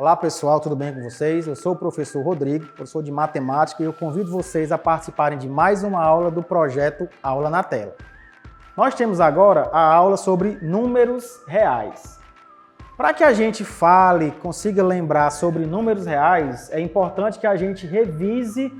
Olá pessoal, tudo bem com vocês? Eu sou o professor Rodrigo, professor de matemática, e eu convido vocês a participarem de mais uma aula do projeto Aula na Tela. Nós temos agora a aula sobre números reais. Para que a gente fale, consiga lembrar sobre números reais, é importante que a gente revise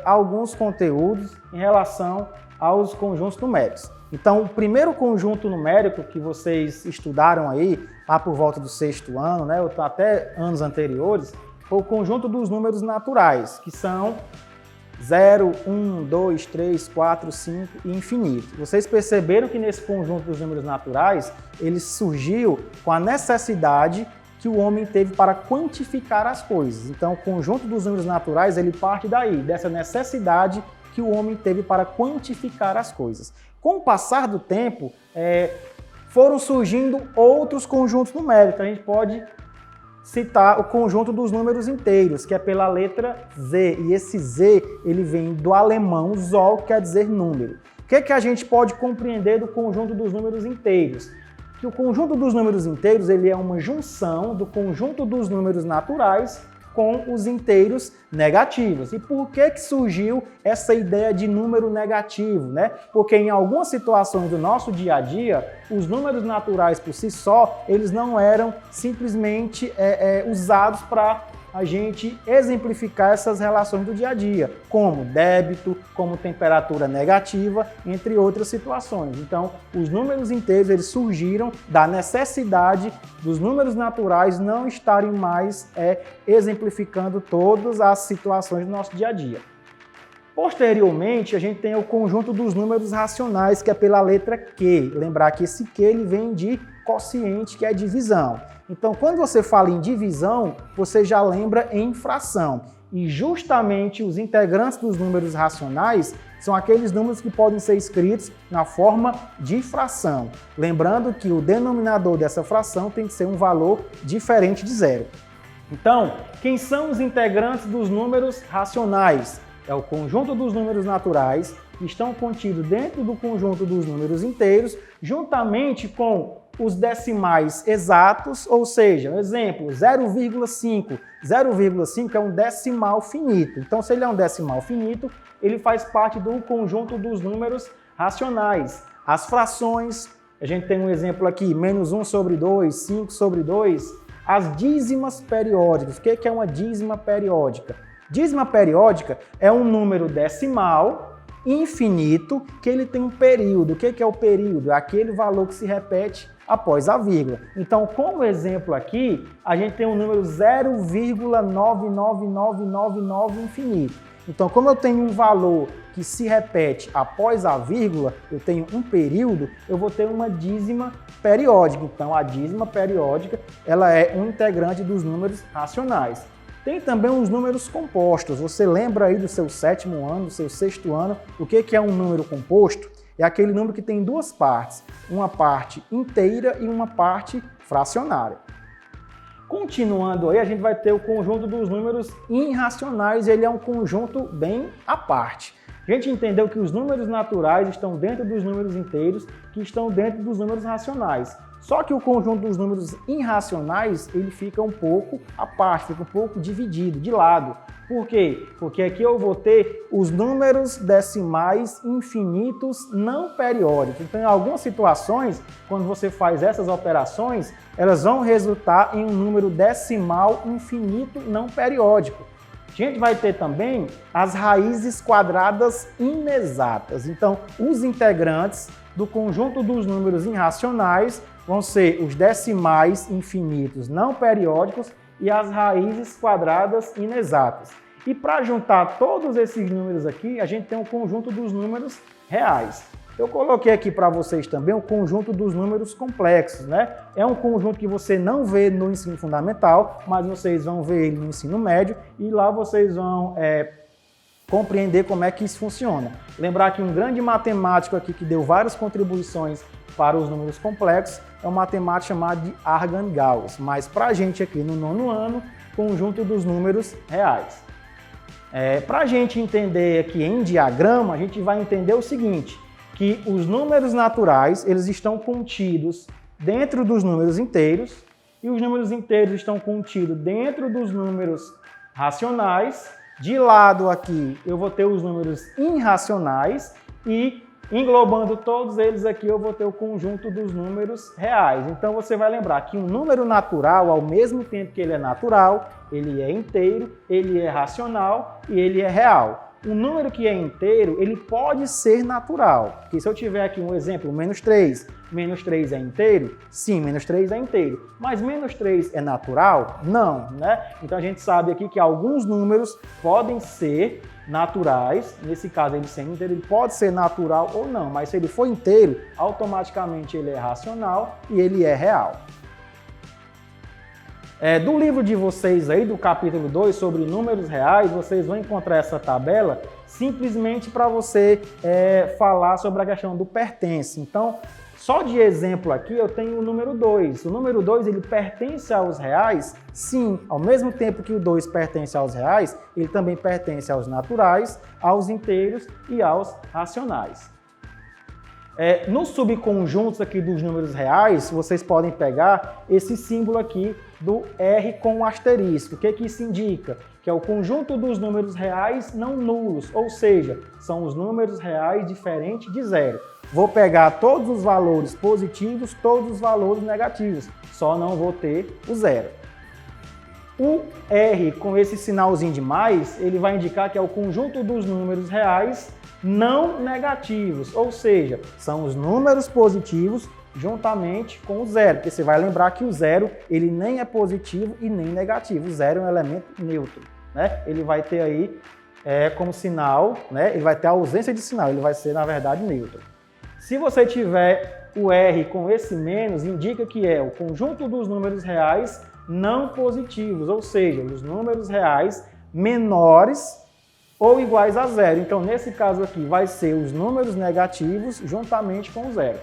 alguns conteúdos em relação aos conjuntos numéricos. Então, o primeiro conjunto numérico que vocês estudaram aí, lá por volta do 6º ano, né, ou até anos anteriores, foi o conjunto dos números naturais, que são 0, 1, 2, 3, 4, 5 e infinito. Vocês perceberam que nesse conjunto dos números naturais, ele surgiu com a necessidade que o homem teve para quantificar as coisas. Então, o conjunto dos números naturais, ele parte daí, dessa necessidade que o homem teve para quantificar as coisas. Com o passar do tempo, foram surgindo outros conjuntos numéricos. A gente pode citar o conjunto dos números inteiros, que é pela letra Z. E esse Z, ele vem do alemão Zoll, que quer dizer número. O que a gente pode compreender do conjunto dos números inteiros? Que o conjunto dos números inteiros, ele é uma junção do conjunto dos números naturais com os inteiros negativos. E por que surgiu essa ideia de número negativo, né? Porque em algumas situações do nosso dia a dia, os números naturais por si só, eles não eram simplesmente usados para a gente exemplificar essas relações do dia a dia, como débito, como temperatura negativa, entre outras situações. Então, os números inteiros, eles surgiram da necessidade dos números naturais não estarem mais exemplificando todas as situações do nosso dia a dia. Posteriormente, a gente tem o conjunto dos números racionais, que é pela letra Q. Lembrar que esse Q, ele vem de quociente, que é divisão. Então, quando você fala em divisão, você já lembra em fração. E justamente os integrantes dos números racionais são aqueles números que podem ser escritos na forma de fração. Lembrando que o denominador dessa fração tem que ser um valor diferente de zero. Então, quem são os integrantes dos números racionais? É o conjunto dos números naturais, que estão contidos dentro do conjunto dos números inteiros, juntamente com os decimais exatos, ou seja, exemplo, 0,5. 0,5 é um decimal finito. Então, se ele é um decimal finito, ele faz parte do conjunto dos números racionais. As frações, a gente tem um exemplo aqui, -1/2, 5/2. As dízimas periódicas. O que é uma dízima periódica? Dízima periódica é um número decimal infinito que ele tem um período. O que é o período? É aquele valor que se repete após a vírgula. Então, como exemplo aqui, a gente tem o número 0,99999 infinito. Então, como eu tenho um valor que se repete após a vírgula, eu tenho um período, eu vou ter uma dízima periódica. Então, a dízima periódica, ela é um integrante dos números racionais. Tem também os números compostos. Você lembra aí do seu 7º ano, do seu 6º ano, o que é um número composto? É aquele número que tem duas partes, uma parte inteira e uma parte fracionária. Continuando aí, a gente vai ter o conjunto dos números irracionais, ele é um conjunto bem à parte. A gente entendeu que os números naturais estão dentro dos números inteiros, que estão dentro dos números racionais. Só que o conjunto dos números irracionais, ele fica um pouco à parte, fica um pouco dividido, de lado. Por quê? Porque aqui eu vou ter os números decimais infinitos não periódicos. Então, em algumas situações, quando você faz essas operações, elas vão resultar em um número decimal infinito não periódico. A gente vai ter também as raízes quadradas inexatas. Então, os integrantes do conjunto dos números irracionais vão ser os decimais infinitos não periódicos e as raízes quadradas inexatas. E para juntar todos esses números aqui, a gente tem um conjunto dos números reais. Eu coloquei aqui para vocês também o conjunto dos números complexos, né? É um conjunto que você não vê no ensino fundamental, mas vocês vão ver ele no ensino médio e lá vocês vão compreender como é que isso funciona. Lembrar que um grande matemático aqui que deu várias contribuições para os números complexos é um matemático chamado de Argand-Gauss, mas para a gente aqui no 9º ano, conjunto dos números reais. Para a gente entender aqui em diagrama, a gente vai entender o seguinte, que os números naturais eles estão contidos dentro dos números inteiros e os números inteiros estão contidos dentro dos números racionais. De lado aqui eu vou ter os números irracionais e englobando todos eles aqui eu vou ter o conjunto dos números reais. Então você vai lembrar que um número natural, ao mesmo tempo que ele é natural, ele é inteiro, ele é racional e ele é real. Um número que é inteiro, ele pode ser natural. Porque se eu tiver aqui um exemplo, menos 3 é inteiro? Sim, menos 3 é inteiro. Mas menos 3 é natural? Não, né? Então a gente sabe aqui que alguns números podem ser naturais, nesse caso ele sendo inteiro, ele pode ser natural ou não, mas se ele for inteiro, automaticamente ele é racional e ele é real. Do livro de vocês aí, do capítulo 2, sobre números reais, vocês vão encontrar essa tabela simplesmente para você falar sobre a questão do pertence. Então, só de exemplo aqui, eu tenho o número 2. O número 2, ele pertence aos reais? Sim, ao mesmo tempo que o 2 pertence aos reais, ele também pertence aos naturais, aos inteiros e aos racionais. Nos subconjuntos aqui dos números reais, vocês podem pegar esse símbolo aqui do R com asterisco. O que isso indica? Que é o conjunto dos números reais não nulos, ou seja, são os números reais diferentes de zero. Vou pegar todos os valores positivos, todos os valores negativos, só não vou ter o zero. O R com esse sinalzinho de mais, ele vai indicar que é o conjunto dos números reais não negativos, ou seja, são os números positivos juntamente com o zero, porque você vai lembrar que o zero ele nem é positivo e nem negativo, o zero é um elemento neutro, né? Ele vai ter aí como sinal, né? Ele vai ter a ausência de sinal, ele vai ser na verdade neutro. Se você tiver o R com esse menos, indica que é o conjunto dos números reais não positivos, ou seja, os números reais menores ou iguais a zero. Então, nesse caso aqui, vai ser os números negativos juntamente com o zero.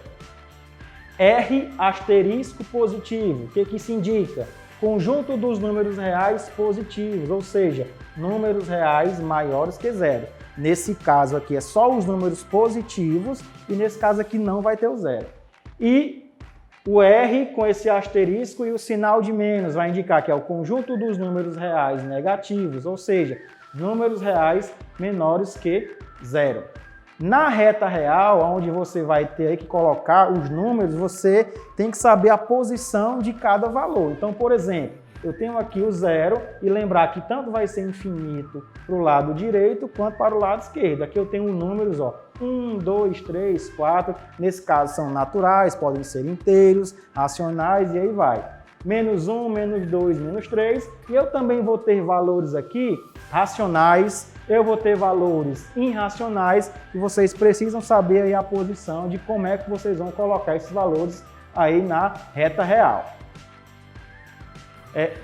R asterisco positivo, o que isso indica? Conjunto dos números reais positivos, ou seja, números reais maiores que zero. Nesse caso aqui é só os números positivos e nesse caso aqui não vai ter o zero. E o R com esse asterisco e o sinal de menos vai indicar que é o conjunto dos números reais negativos, ou seja, números reais menores que zero. Na reta real, onde você vai ter que colocar os números, você tem que saber a posição de cada valor. Então, por exemplo, eu tenho aqui o zero e lembrar que tanto vai ser infinito para o lado direito quanto para o lado esquerdo. Aqui eu tenho números, 1, 2, 3, 4. Nesse caso são naturais, podem ser inteiros, racionais e aí vai. Menos 1, menos 2, menos 3. E eu também vou ter valores aqui racionais, eu vou ter valores irracionais e vocês precisam saber aí a posição de como é que vocês vão colocar esses valores aí na reta real.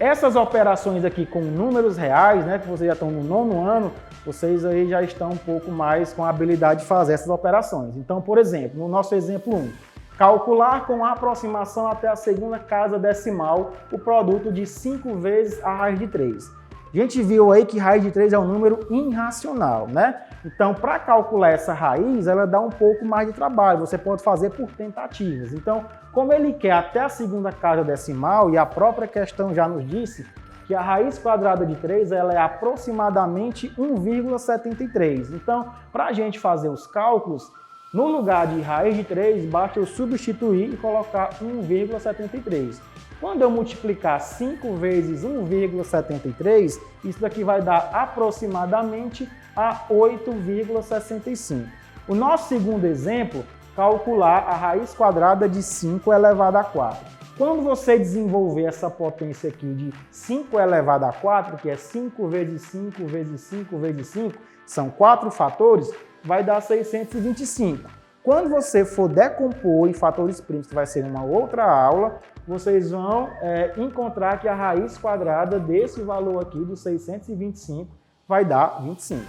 Essas operações aqui com números reais, né, que vocês já estão no 9º ano, vocês aí já estão um pouco mais com a habilidade de fazer essas operações. Então, por exemplo, no nosso exemplo 1, calcular com aproximação até a segunda casa decimal o produto de 5 vezes a raiz de 3. A gente viu aí que raiz de 3 é um número irracional, né? Então, para calcular essa raiz, ela dá um pouco mais de trabalho. Você pode fazer por tentativas. Então, como ele quer até a segunda casa decimal, e a própria questão já nos disse que a raiz quadrada de 3 ela é aproximadamente 1,73. Então, para a gente fazer os cálculos, no lugar de raiz de 3, basta eu substituir e colocar 1,73. Quando eu multiplicar 5 vezes 1,73, isso daqui vai dar aproximadamente a 8,65. O nosso segundo exemplo, calcular a raiz quadrada de 5 elevado a 4. Quando você desenvolver essa potência aqui de 5 elevado a 4, que é 5 vezes 5 vezes 5 vezes 5, são 4 fatores, vai dar 625. Quando você for decompor em fatores primos, que vai ser uma outra aula, vocês vão encontrar que a raiz quadrada desse valor aqui, do 625, vai dar 25.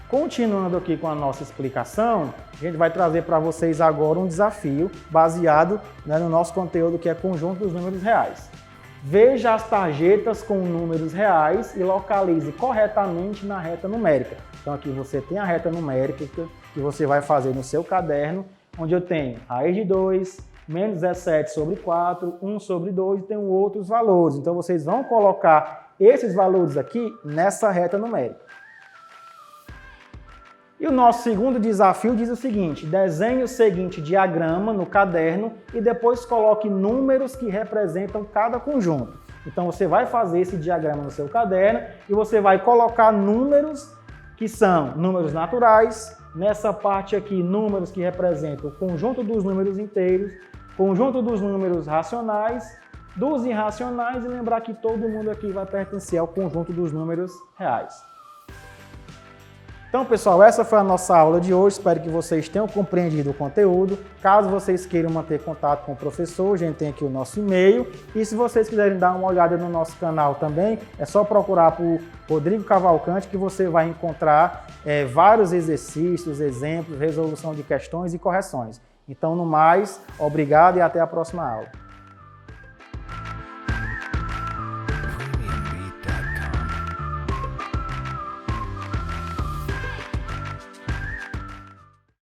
Continuando aqui com a nossa explicação, a gente vai trazer para vocês agora um desafio baseado no nosso conteúdo que é conjunto dos números reais. Veja as tarjetas com números reais e localize corretamente na reta numérica. Então aqui você tem a reta numérica que você vai fazer no seu caderno, onde eu tenho raiz de 2, menos 17 sobre 4, 1 sobre 2 e tem outros valores. Então, vocês vão colocar esses valores aqui nessa reta numérica. E o nosso segundo desafio diz o seguinte: desenhe o seguinte diagrama no caderno e depois coloque números que representam cada conjunto. Então você vai fazer esse diagrama no seu caderno e você vai colocar números que são números naturais, nessa parte aqui números que representam o conjunto dos números inteiros, conjunto dos números racionais, dos irracionais e lembrar que todo mundo aqui vai pertencer ao conjunto dos números reais. Então, pessoal, essa foi a nossa aula de hoje. Espero que vocês tenham compreendido o conteúdo. Caso vocês queiram manter contato com o professor, a gente tem aqui o nosso e-mail. E se vocês quiserem dar uma olhada no nosso canal também, é só procurar por Rodrigo Cavalcante que você vai encontrar vários exercícios, exemplos, resolução de questões e correções. Então, no mais, obrigado e até a próxima aula.